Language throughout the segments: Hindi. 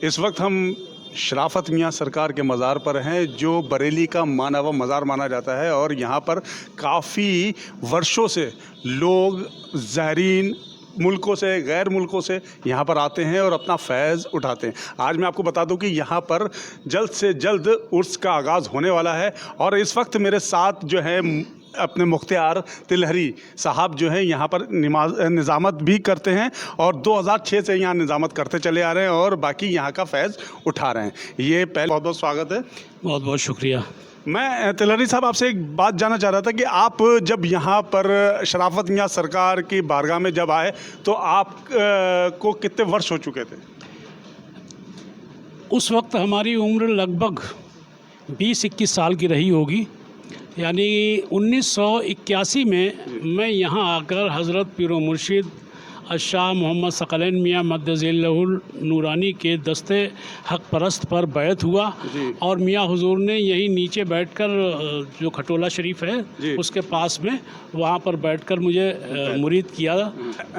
इस वक्त हम शराफत मियाँ सरकार के मज़ार पर हैं, जो बरेली का माना हुआ मज़ार माना जाता है। और यहाँ पर काफ़ी वर्षों से लोग ज़ायरीन मुल्कों से, गैर मुल्कों से यहाँ पर आते हैं और अपना फैज़ उठाते हैं। आज मैं आपको बता दूं कि यहाँ पर जल्द से जल्द उर्स का आगाज़ होने वाला है। और इस वक्त मेरे साथ जो है अपने मुख्तियार तिलहरी साहब जो हैं यहाँ पर निज़ामत भी करते हैं और 2006 से यहाँ निज़ामत करते चले आ रहे हैं और बाकी यहाँ का फैज़ उठा रहे हैं। ये पहले बहुत बहुत स्वागत है। बहुत बहुत शुक्रिया। मैं तिलहरी साहब आपसे एक बात जानना चाह रहा था कि आप जब यहाँ पर शराफत मियाँ सरकार की बारगाह में जब आए तो आप को कितने वर्ष हो चुके थे? उस वक्त हमारी उम्र लगभग 20-21 साल की रही होगी। यानी 1981 में मैं यहाँ आकर हज़रत पीर व मुर्शिद शाह मोहम्मद सकलैन मियाँ मद्दज़िल्लहुल नूरानी के दस्ते हक़ परस्त पर बैत हुआ और मियाँ हुजूर ने यहीं नीचे बैठकर, जो खटोला शरीफ है उसके पास में, वहाँ पर बैठकर मुझे मुरीद किया।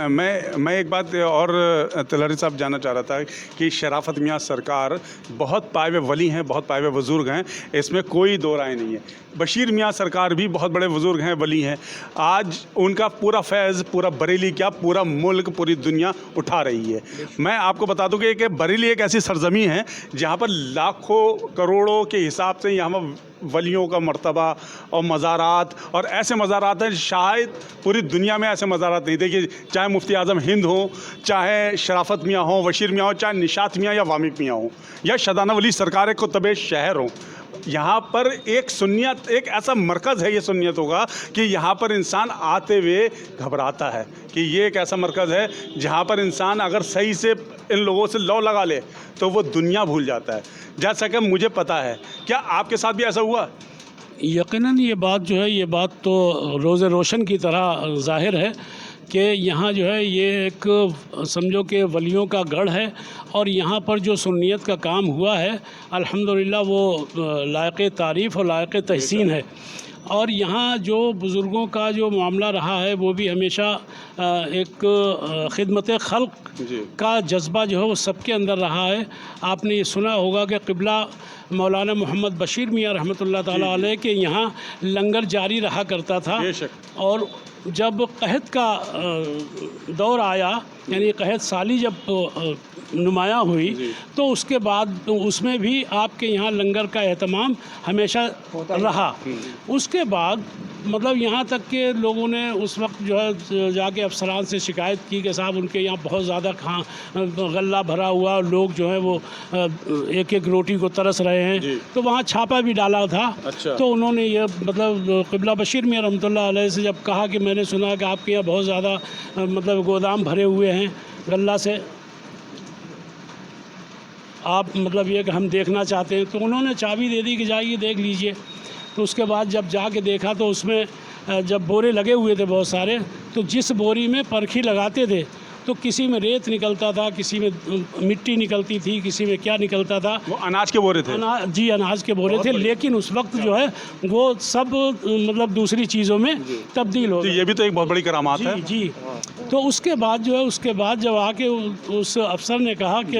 मैं एक बात और तिलहरी साहब जानना चाह रहा था कि शराफत मियाँ सरकार बहुत पाए हुए वली हैं, बहुत पाए हुए बुज़ुर्ग हैं, इसमें कोई दो राय नहीं है। बशीर मियाँ सरकार भी बहुत बड़े बुज़ुर्ग हैं, वली हैं। आज उनका पूरा फैज़, पूरा बरेली क्या पूरा मुल्क, पूरी दुनिया उठा रही है। मैं आपको बता दूं कि बरेली एक ऐसी सरजमीन है जहाँ पर लाखों करोड़ों के हिसाब से यहाँ वलियों का मर्तबा और मज़ारात, और ऐसे मज़ारात हैं शायद पूरी दुनिया में ऐसे मज़ारात नहीं। देखिए, चाहे मुफ्ती आज़म हिंद हो, चाहे शराफत मियाँ हों, बशीर मियाँ हो, चाहे निशात मियाँ या वामिक मियाँ हों, या शदाना वली सरकार कुतुब शहर हों, यहाँ पर एक सुन्नियत, एक ऐसा मरकज़ है ये सुन्नियतों का कि यहाँ पर इंसान आते हुए घबराता है कि ये एक ऐसा मरकज़ है जहाँ पर इंसान अगर सही से इन लोगों से लौ लगा ले तो वो दुनिया भूल जाता है, जैसा कि मुझे पता है। क्या आपके साथ भी ऐसा हुआ? यकीनन ये बात जो है, ये बात तो रोज़ रोशन की तरह ज़ाहिर है कि यहाँ जो है ये एक समझो कि वलियों का गढ़ है और यहाँ पर जो सुन्नियत का काम हुआ है अल्हम्दुलिल्लाह वो लायक़ तारीफ़ और लायक़ तहसीन है। और यहाँ जो बुज़ुर्गों का जो मामला रहा है वो भी हमेशा एक खिदमत खल्क़ का जज्बा जो है वो सबके अंदर रहा है। आपने ये सुना होगा कि क़िबला मौलाना मोहम्मद बशीर मियाँ रहमतुल्लाह ताला अलैह के यहाँ लंगर जारी रहा करता था। और जब कहत का दौर आया, यानी कहत साली जब नुमाया हुई, तो उसके बाद उसमें भी आपके यहाँ लंगर का एहतमाम हमेशा रहा। उसके बाद मतलब यहाँ तक के लोगों ने उस वक्त जो है जाके अफसरान से शिकायत की कि साहब उनके यहाँ बहुत ज़्यादा गल्ला भरा हुआ, लोग जो है वो एक एक रोटी को तरस रहे हैं। तो वहाँ छापा भी डाला था। अच्छा। तो उन्होंने ये मतलब क़िबला बशीर मियाँ रहमतुल्लाह अलैह से जब कहा कि मैंने सुना कि आपके यहाँ बहुत ज़्यादा मतलब गोदाम भरे हुए हैं गल्ला से, आप मतलब ये कि हम देखना चाहते हैं, तो उन्होंने चाबी दे दी कि जाइए देख लीजिए। तो उसके बाद जब जाके देखा तो उसमें जब बोरे लगे हुए थे बहुत सारे, तो जिस बोरी में परखी लगाते थे तो किसी में रेत निकलता था, किसी में मिट्टी निकलती थी, किसी में क्या निकलता था। वो अनाज के बोरे थे? जी अनाज के बोरे थे, लेकिन उस वक्त जो है वो सब मतलब दूसरी चीज़ों में तब्दील हो गए। तो ये भी तो एक बहुत बड़ी करामात है। जी। तो उसके बाद जो है, उसके बाद जब आके उस अफसर ने कहा कि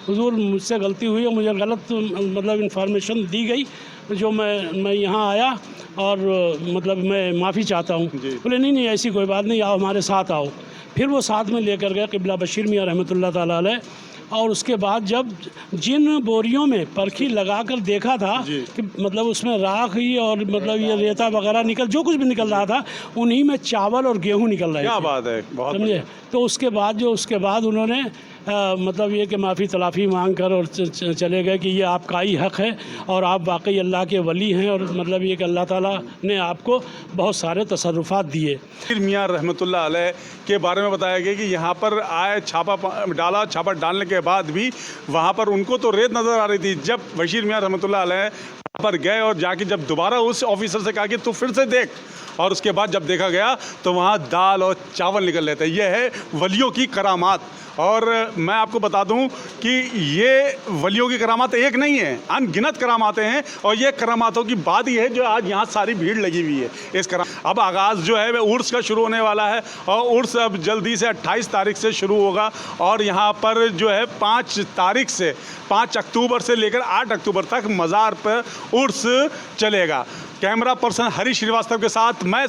हुजूर मुझसे गलती हुई और मुझे गलत मतलब इंफॉर्मेशन दी गई, जो मैं यहाँ आया और मतलब मैं माफ़ी चाहता हूँ। बोले नहीं ऐसी कोई बात नहीं, आओ हमारे साथ आओ। फिर वो साथ में लेकर गए क़िबला बशीर मियाँ रहमतुल्लाह ताला अलैह। और उसके बाद जब जिन बोरियों में परखी लगाकर देखा था कि मतलब उसमें राख ही और मतलब ये रेता वगैरह जो कुछ भी निकल रहा था, उन्हीं में चावल और गेहूँ निकल रहे थे। क्या बात है, बहुत समझे। तो उसके बाद उन्होंने मतलब ये कि माफ़ी तलाफ़ी मांग कर और चले गए कि ये आपका ही हक़ है और आप वाकई अल्लाह के वली हैं, और मतलब ये कि अल्लाह ताला ने आपको बहुत सारे तसर्रुफ़ात दिए। बशीर मियाँ रहमतुल्लाह अलैह के बारे में बताया गया कि यहाँ पर आए, छापा डाला, छापा डालने के बाद भी वहाँ पर उनको तो रेत नज़र आ रही थी। जब बशीर मियाँ रहमतुल्लाह अलैह पर गए और जाके जब दोबारा उस ऑफिसर से कहा कि तू फिर से देख, और उसके बाद जब देखा गया तो वहाँ दाल और चावल निकल रहे थे। यह है वलियों की करामात। और मैं आपको बता दूं कि ये वलियों की करामात एक नहीं है, अनगिनत करामातें हैं। और ये करामातों की बात ही है जो आज यहाँ सारी भीड़ लगी हुई है इस अब आगाज़ जो है वह उर्स का शुरू होने वाला है, और उर्स अब जल्दी से 28 तारीख से शुरू होगा। और यहाँ पर जो है 5 तारीख से 5 अक्टूबर से लेकर 8 अक्टूबर तक मज़ार पर उर्स चलेगा। कैमरा पर्सन हरीश श्रीवास्तव के साथ मैं